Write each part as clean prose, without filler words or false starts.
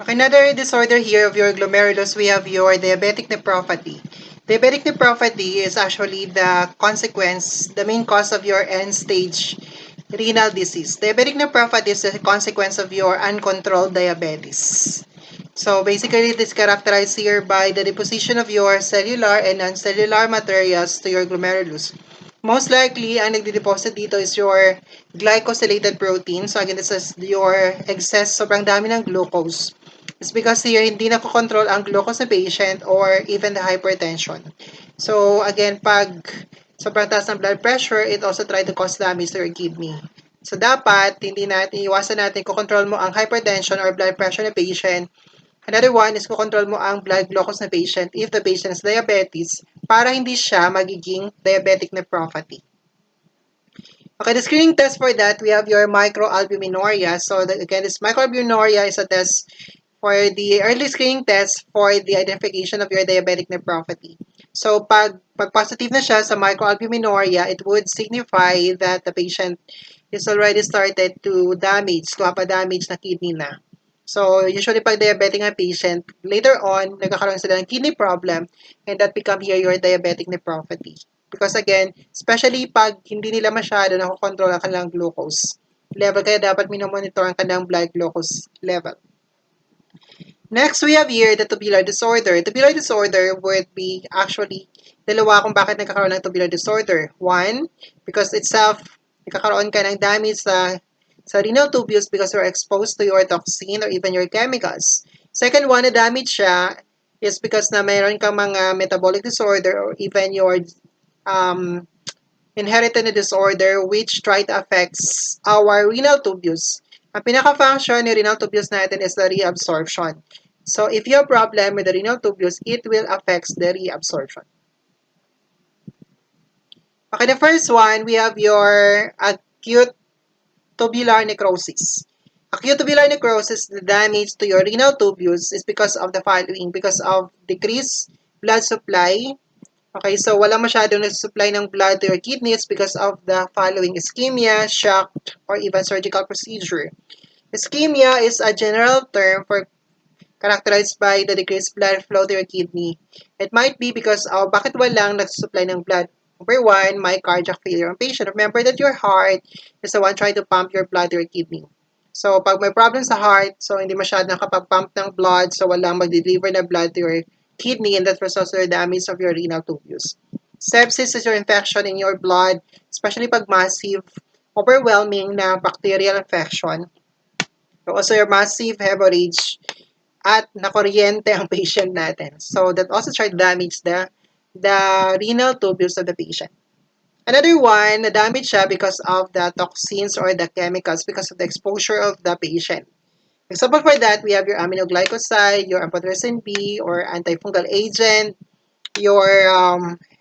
Okay, another disorder here of your glomerulus, we have your diabetic nephropathy. Diabetic nephropathy is actually the consequence, the main cause of your end-stage renal disease. Diabetic nephropathy is the consequence of your uncontrolled diabetes. So basically, it is characterized here by the deposition of your cellular and non-cellular materials to your glomerulus. Most likely, ang nagde-deposit dito is your glycosylated protein. So again, this is your excess, sobrang dami ng glucose. It's because here, hindi nakokontrol ang glucose sa patient or even the hypertension. So again, pag sobrang taas ng blood pressure, it also try to cause damage to your kidney. So dapat, hindi natin, iwasan natin, kukontrol mo ang hypertension or blood pressure ng patient. Another one is kukontrol mo ang blood glucose ng patient if the patient is diabetes para hindi siya magiging diabetic nephropathy. Okay, the screening test for that, we have your microalbuminuria. So again, this microalbuminuria is a test for the early screening test for the identification of your diabetic nephropathy. So pag positive na siya sa microalbuminuria, it would signify that the patient is already started to have a damage na kidney na. So, usually pag diabetic na patient, later on, nagkakaroon sila ng kidney problem and that become here your diabetic nephropathy. Because again, especially pag hindi nila masyado nakokontrol ang kanilang glucose level, kaya dapat minomonitor ang kanilang blood glucose level. Next, we have here the tubular disorder. Tubular disorder would be actually dalawa kung bakit nagkakaroon ng tubular disorder. One, because itself, nagkakaroon ka ng damage sa renal tubules because you're exposed to your toxin or even your chemicals. Second one, na damage siya is because na mayroon kang mga metabolic disorder or even your inherited disorder which try to affect our renal tubules. Ang pinaka-function ni renal tubules natin is the reabsorption. So, if you have problem with the renal tubules, it will affect the reabsorption. Okay, the first one, we have your acute tubular necrosis. Acute tubular necrosis, the damage to your renal tubules is because of the following, because of decreased blood supply. Okay, so wala masyadong nag-supply ng blood to your kidneys because of the following: ischemia, shock, or even surgical procedure. Ischemia is a general term for characterized by the decreased blood flow to your kidney. It might be because of bakit walang nag-supply ng blood. Number one, myocardial failure ang patient. Remember that your heart is the one trying to pump your blood to your kidney. So, pag may problem sa heart, so hindi masyadong nakapag-pump ng blood, so walang mag-deliver na blood to your kidney, and that results in the damage of your renal tubules. Sepsis is your infection in your blood, especially pag massive, overwhelming na bacterial infection. Also, your massive hemorrhage at nakuryente ang patient natin. So, that also try to damage the renal tubules of the patient. Another one, na-damage siya because of the toxins or the chemicals because of the exposure of the patient. Example for that, we have your aminoglycoside, your amphotericin B, or antifungal agent, your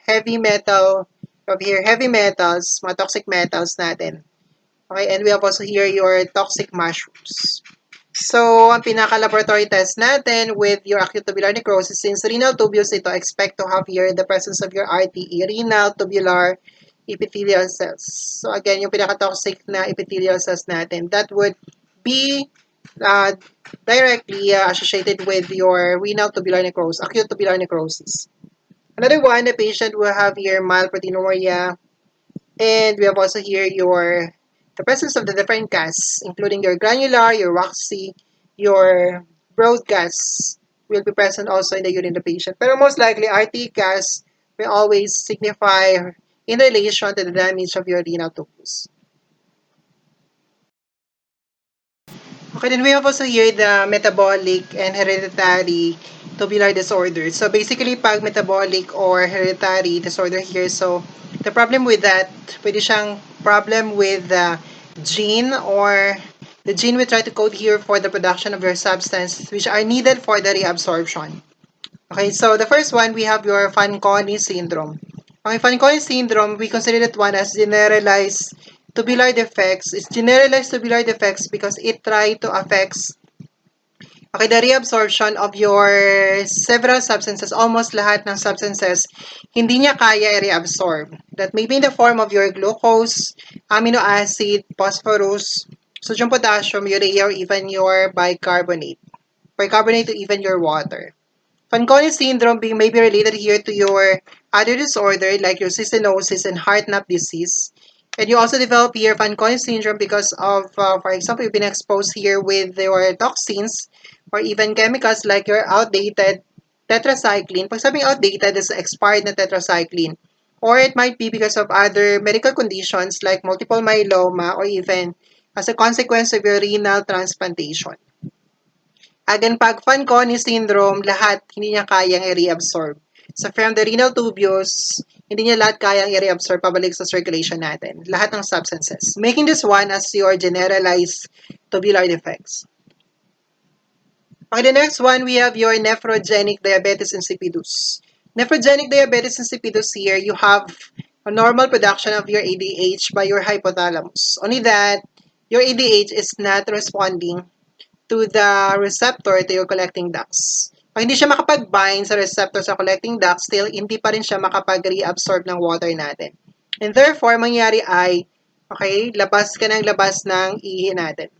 heavy metal, heavy metals, mga toxic metals natin. Okay, and we have also here your toxic mushrooms. So, ang pinaka-laboratory test natin with your acute tubular necrosis, since renal tubules ito, expect to have here the presence of your RTE, renal tubular epithelial cells. So, again, yung pinaka-toxic na epithelial cells natin, that would be directly associated with your renal tubular necrosis, acute tubular necrosis. Another one, the patient will have here mild proteinuria, and we have also here the presence of the different gas, including your granular, your waxy, your broad gas will be present also in the urine of the patient. Pero most likely, RT gas will always signify in relation to the damage of your renal tubules. Okay, then we have also here the metabolic and hereditary tubular disorders. So basically, pag metabolic or hereditary disorder here, so the problem with that, pwede siyang problem with the gene, or the gene will try to code here for the production of your substance which are needed for the reabsorption. Okay, so the first one, we have your Fanconi syndrome. Okay, Fanconi syndrome, we consider that one as generalized tubular defects. It's generalized tubular defects because it try to affect the reabsorption of your several substances. Almost lahat ng substances, hindi niya kaya i-reabsorb. That may be in the form of your glucose, amino acid, phosphorus, sodium, potassium, urea, or even your bicarbonate. bicarbonate to even your water. Fanconi syndrome may be related here to your other disorder like your cystinosis and heart valve disease. And you also develop here Fanconi syndrome because of, for example, you've been exposed here with your toxins or even chemicals like your outdated tetracycline. Pag sabing outdated, is expired na tetracycline. Or it might be because of other medical conditions like multiple myeloma or even as a consequence of your renal transplantation. Again, pag Fanconi syndrome, lahat hindi niya kayang i-reabsorb. So from the renal tubules, hindi niya lahat kayang i-reabsorb pabalik sa circulation natin. Lahat ng substances. Making this one as your generalized tubular defects. Okay, the next one, we have your nephrogenic diabetes insipidus. Nephrogenic diabetes insipidus here, you have a normal production of your ADH by your hypothalamus. Only that, your ADH is not responding to the receptor to your collecting ducts. Pag hindi siya makapag-bind sa receptor sa collecting ducts, still hindi pa rin siya makapag-reabsorb ng water natin. And therefore, mangyari ay, okay, labas ka ng labas ng ihi natin.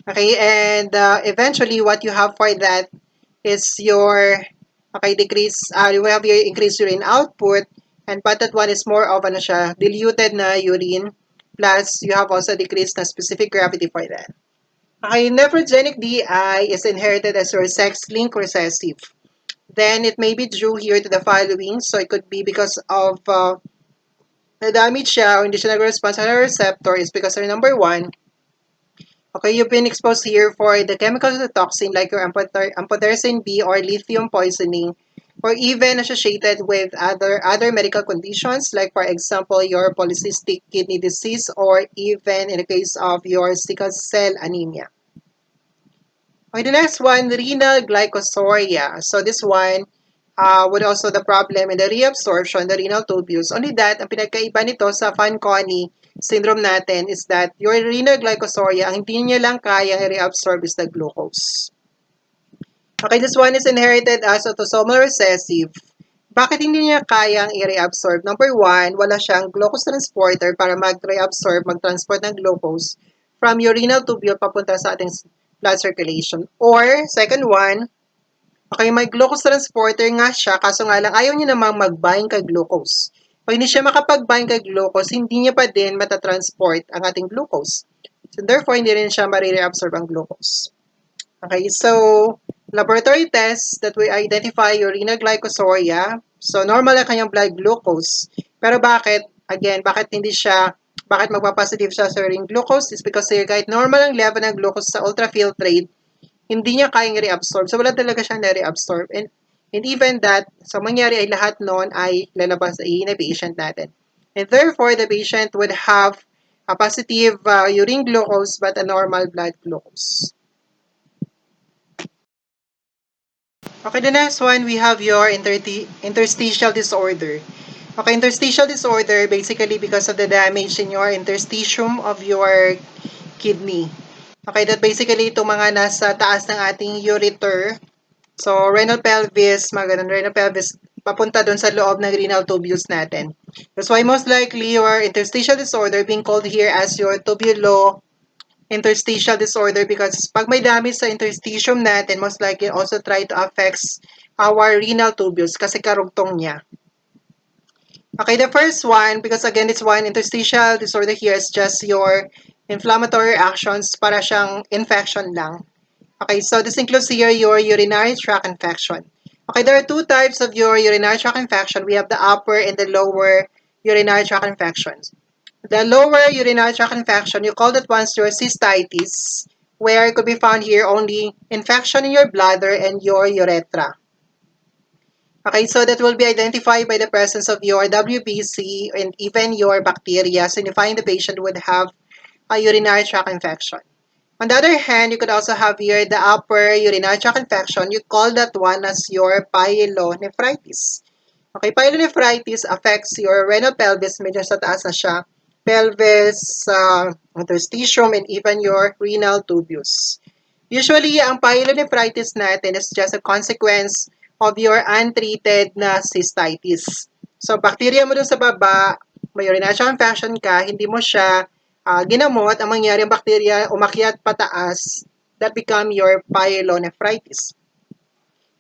Okay, and eventually, what you have for that is your, okay, you have your increased urine output, and but that one is more of, ano siya, diluted na urine, plus you have also decreased na specific gravity for that. Okay, nephrogenic DI is inherited as your sex-linked recessive. Then it may be due here to the following. So it could be because of na-damage siya or hindi siya nag-response sa receptor is because of number one, okay, you've been exposed here for the chemicals of the toxin like your amphotericin B or lithium poisoning, or even associated with other medical conditions like, for example, your polycystic kidney disease or even in the case of your sickle cell anemia. Okay, the next one, renal glycosuria. So this one would also the problem in the reabsorption, the renal tubules. Only that, ang pinagkaiba nito sa Fanconi syndrome natin is that your renal glycosuria, ang hindi niya lang kayang i-reabsorb is the glucose. Okay, this one is inherited as autosomal recessive. Bakit hindi niya kayang i-reabsorb? Number one, wala siyang glucose transporter para mag-reabsorb, mag-transport ng glucose from your renal tubule papunta sa ating blood circulation. Or, second one, okay, may glucose transporter nga siya, kaso nga lang ayaw niya namang mag-bind kay glucose. Pag hindi siya makapag-bind kay glucose, hindi niya pa din matatransport ang ating glucose. So, therefore, hindi rin siya marireabsorb ang glucose. Okay, so, laboratory tests that we identify your renal glycosuria. So, normal ang kanyang blood glucose. Pero bakit, again, bakit magpapositive siya sa urine glucose? Is because kahit normal ang level ng glucose sa ultrafiltrate, hindi niya kayang reabsorb. So, wala talaga siyang na-reabsorb. And even that, so mangyari ay lahat noon ay lalabas sa ihi na patient natin. And therefore, the patient would have a positive urine glucose but a normal blood glucose. Okay, the next one, we have your interstitial disorder. Okay, interstitial disorder, basically because of the damage in your interstitium of your kidney. Okay, that basically itong mga nasa taas ng ating ureter. So, renal pelvis, mga ganun, renal pelvis, papunta dun sa loob ng renal tubules natin. That's why most likely your interstitial disorder being called here as your tubulo-interstitial disorder because pag may damage sa interstitium natin, most likely also try to affect our renal tubules kasi karugtong niya. Okay, the first one, because again, it's one interstitial disorder here is just your inflammatory reactions para siyang infection lang. Okay, so this includes here your urinary tract infection. Okay, there are two types of your urinary tract infection. We have the upper and the lower urinary tract infections. The lower urinary tract infection, you call that one your cystitis, where it could be found here only infection in your bladder and your urethra. Okay, so that will be identified by the presence of your WBC and even your bacteria, signifying the patient would have a urinary tract infection. On the other hand, you could also have here the upper urinary tract infection. You call that one as your pyelonephritis. Okay, pyelonephritis affects your renal pelvis, medyo sa taas na siya, pelvis, interstitium, and even your renal tubules. Usually, ang pyelonephritis natin is just a consequence of your untreated na cystitis. So, bacteria mo dun sa baba, may urinary tract infection ka, hindi mo siya ginamot, ang mangyari ang bacteria umakyat pataas, that become your pyelonephritis.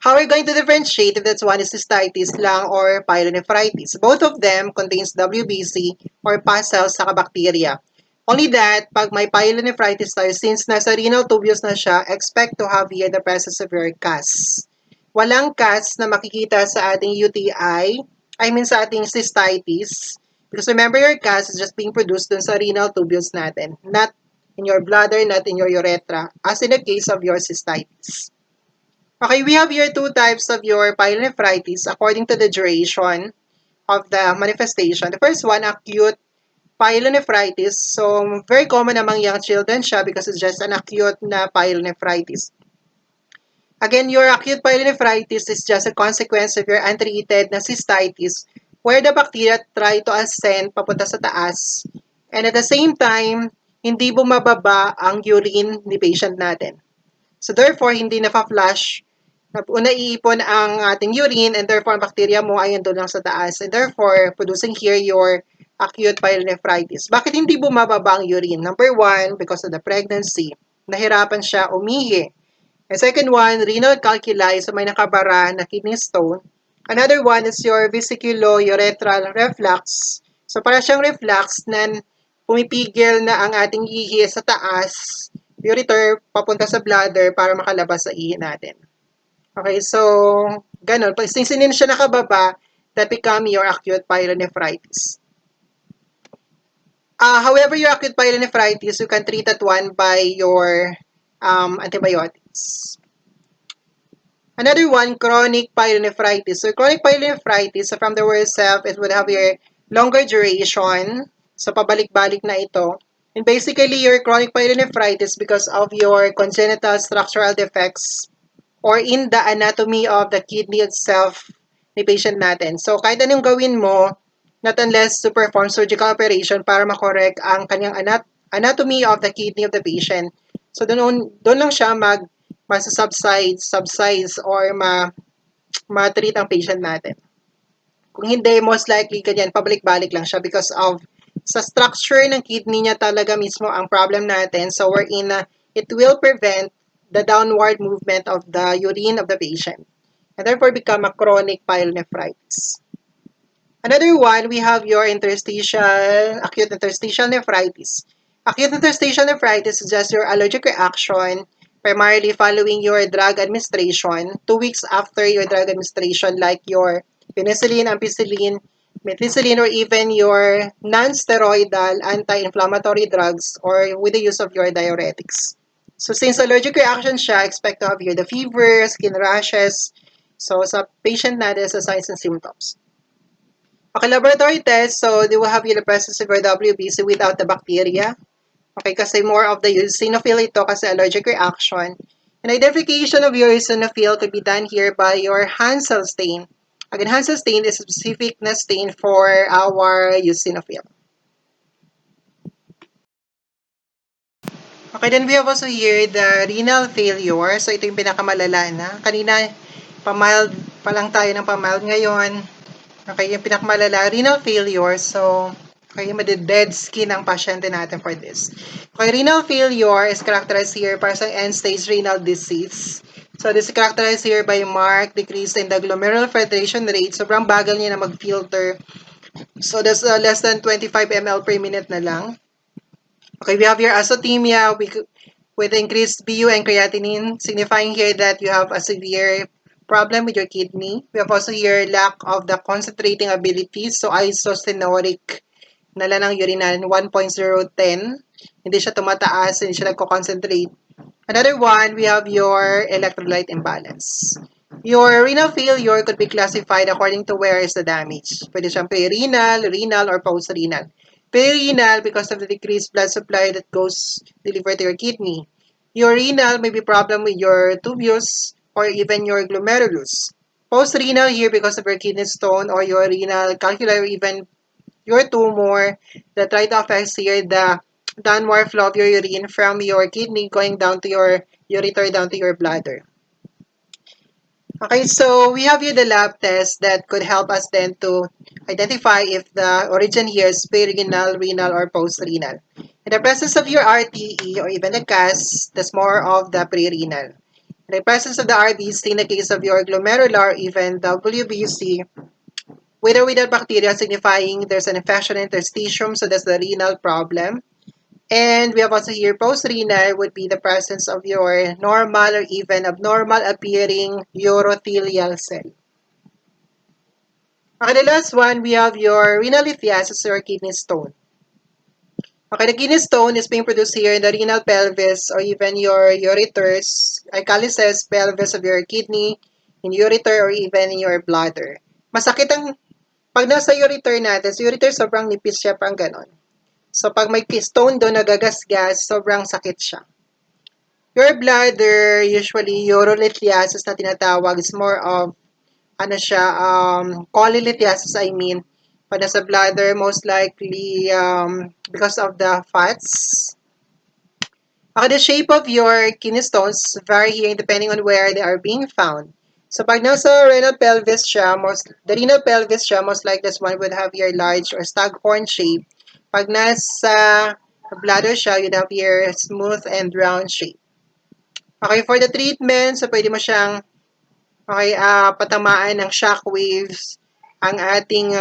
How are you going to differentiate if that's one is cystitis lang or pyelonephritis? Both of them contains WBC or pus cells sa bacteria. Only that, pag may pyelonephritis tayo, since nasa renal tubules na siya, expect to have here the presence of your CAS. Walang CAS na makikita sa ating UTI, I mean sa ating cystitis. Because remember, your CAS is just being produced dun sa renal tubules natin, not in your bladder, not in your urethra, as in the case of your cystitis. Okay, we have here two types of your pyelonephritis according to the duration of the manifestation. The first one, acute pyelonephritis. So, very common among young children siya because it's just an acute na pyelonephritis. Again, your acute pyelonephritis is just a consequence of your untreated na cystitis where the bacteria try to ascend papunta sa taas and at the same time, hindi bumababa ang urine ni patient natin. So therefore, hindi na-flush, naiipon ang ating urine and therefore ang bacteria mo ay andun lang sa taas and therefore producing here your acute pyelonephritis. Bakit hindi bumababa ang urine? Number one, because of the pregnancy. Nahirapan siya umihi. And second one, renal calculi, so may nakabara na kidney stone. Another one is your vesiculo-urethral reflux. So para siyang reflux na pumipigil na ang ating ihi sa taas, ureter papunta sa bladder para makalabas sa ihi natin. Okay, so ganun. Pag since hindi siya nakababa, that become your acute pyelonephritis. However, your acute pyelonephritis, you can treat that one by your antibiotics. Another one, chronic pyelonephritis. So chronic pyelonephritis, so from the word itself, it would have your longer duration. So pabalik-balik na ito. And basically, your chronic pyelonephritis because of your congenital structural defects or in the anatomy of the kidney itself ni patient natin. So kahit anong gawin mo, not unless to perform surgical operation para makorek ang kanyang anatomy of the kidney of the patient. So doon lang siya subsides or ma-treat ang patient natin. Kung hindi, most likely ganyan, pabalik-balik lang siya because of sa structure ng kidney niya talaga mismo ang problem natin. So wherein it will prevent the downward movement of the urine of the patient and therefore become a chronic pyelonephritis. Another one, we have your acute interstitial nephritis. Acute interstitial nephritis is just your allergic reaction primarily following your drug administration, 2 weeks after your drug administration like your penicillin, ampicillin, methicillin, or even your non-steroidal anti-inflammatory drugs or with the use of your diuretics. So since allergic reaction siya, expect to have here the fever, skin rashes. So sa patient natin sa signs and symptoms. Okay, laboratory test. So they will have here the presence of your WBC without the bacteria. Okay, kasi more of the eosinophil ito kasi allergic reaction. And identification of your eosinophil could be done here by your Hansel stain. Again, Hansel stain is a specific na stain for our eosinophil. Okay, then we have also here the renal failure. So ito yung pinakamalala na. Kanina, pamild pa lang tayo ng pamild ngayon. Okay, yung pinakamalala, renal failure. So, okay, dead skin ang pasyente natin for this. Okay, renal failure is characterized here para sa end-stage renal disease. So, this is characterized here by marked decrease in the glomerular filtration rate. Sobrang bagal niya na mag-filter. So, that's less than 25 ml per minute na lang. Okay, we have your azotemia with increased BU and creatinine, signifying here that you have a severe problem with your kidney. We have also here lack of the concentrating ability. So, isostenotic na lang ang urine natin, 1.010. Hindi siya tumataas, hindi siya nagko-concentrate. Another one, we have your electrolyte imbalance. Your renal failure could be classified according to where is the damage. Pwede siyang pre-renal, renal, or post-renal. Pre-renal because of the decreased blood supply that goes delivered to your kidney. Your renal may be problem with your tubules or even your glomerulus. Post-renal here because of your kidney stone or your renal calculi or even your tumor that try to affect here the downward flow of your urine from your kidney going down to your ureter down to your bladder. Okay, so we have here the lab test that could help us then to identify if the origin here is pre-renal, renal, or post-renal. In the presence of your RTE or even the CAS, that's more of the pre-renal. In the presence of the RBC, in the case of your glomerular, even WBC, with or without bacteria, signifying there's an infection in interstitium, so that's the renal problem. And we have also here post-renal would be the presence of your normal or even abnormal appearing urothelial cell. Okay, the last one, we have your renal lithiasis or kidney stone. Okay, the kidney stone is being produced here in the renal pelvis or even your ureters, alkalices pelvis of your kidney, in ureter or even in your bladder. Masakit ang, pag nasa ureter natin, sa ureter sobrang nipis siya, parang ganon. So pag may stone doon nagagasgas, sobrang sakit siya. Your bladder, usually urolithiasis na tinatawag, is more of ano siya, cholelithiasis, I mean. Pag nasa bladder, most likely because of the fats. Okay, the shape of your kidney stones vary here depending on where they are being found. So pag nasa renal pelvis siya, the renal pelvis siya, most like this one would have your large or staghorn shape. Pag nasa bladder siya, you'd have your smooth and round shape. Okay, for the treatment, so pwede mo siyang patamaan ng shock waves ang ating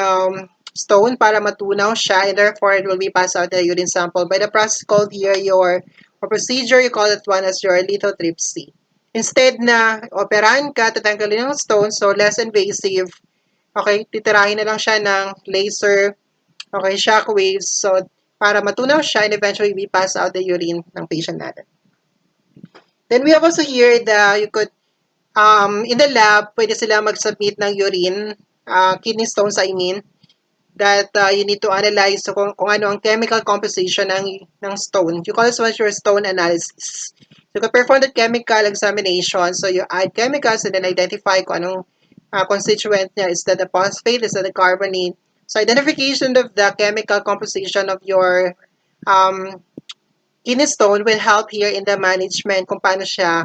stone para matunaw siya and therefore it will be passed out the urine sample by the process called here your or procedure, you call that one as your lithotripsy. Instead na operahan ka, tatanggalin ng stone, so less invasive, okay, titirahin na lang siya ng laser, okay, shock waves, so para matunaw siya and eventually we pass out the urine ng patient natin. Then we have also here you could in the lab, pwede sila mag-submit ng urine, kidney stones I mean, that you need to analyze so kung ano ang chemical composition ng stone. You call this one your stone analysis. You can perform the chemical examination. So you add chemicals and then identify kung anong constituent niya. Is that the phosphate? Is that the carbonate? So identification of the chemical composition of your um, kidney stone will help here in the management kung paano siya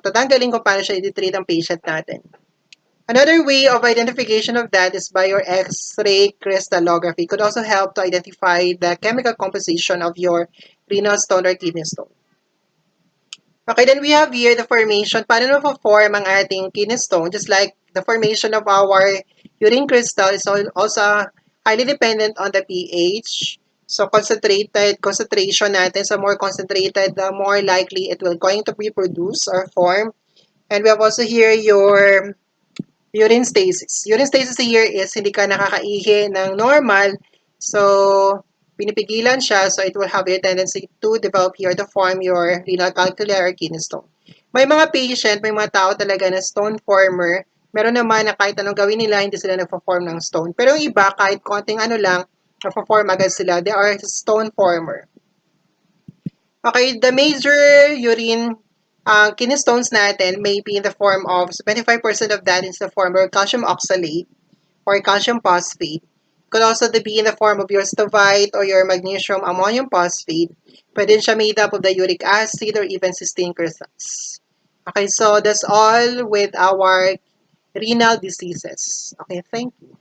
tatanggalin kung paano siya i-treat ang patient natin. Another way of identification of that is by your X-ray crystallography. It could also help to identify the chemical composition of your renal stone or kidney stone. Okay, then we have here the formation. Paano na-form ang ating kidney stone? Just like the formation of our urine crystal is also highly dependent on the pH. So concentration natin, so more concentrated, the more likely it will going to be produced or form. And we have also here your urine stasis. Urine stasis here is hindi ka nakakaihi ng normal. So, pinipigilan siya. So, it will have a tendency to develop here to form your renal calculi or kidney stone. May mga patient, may mga tao talaga na stone former. Meron naman na kahit anong gawin nila, hindi sila nagpo-form ng stone. Pero yung iba, kahit konting ano lang, nagpo-form agad sila. They are stone former. Okay, the major urine kidney stones natin may be in the form of 75% of that is the form of calcium oxalate or calcium phosphate. Could also be in the form of your stovite or your magnesium ammonium phosphate. Pwede siya made up of the uric acid or even cysteine crystals. Okay, so that's all with our renal diseases. Okay, thank you.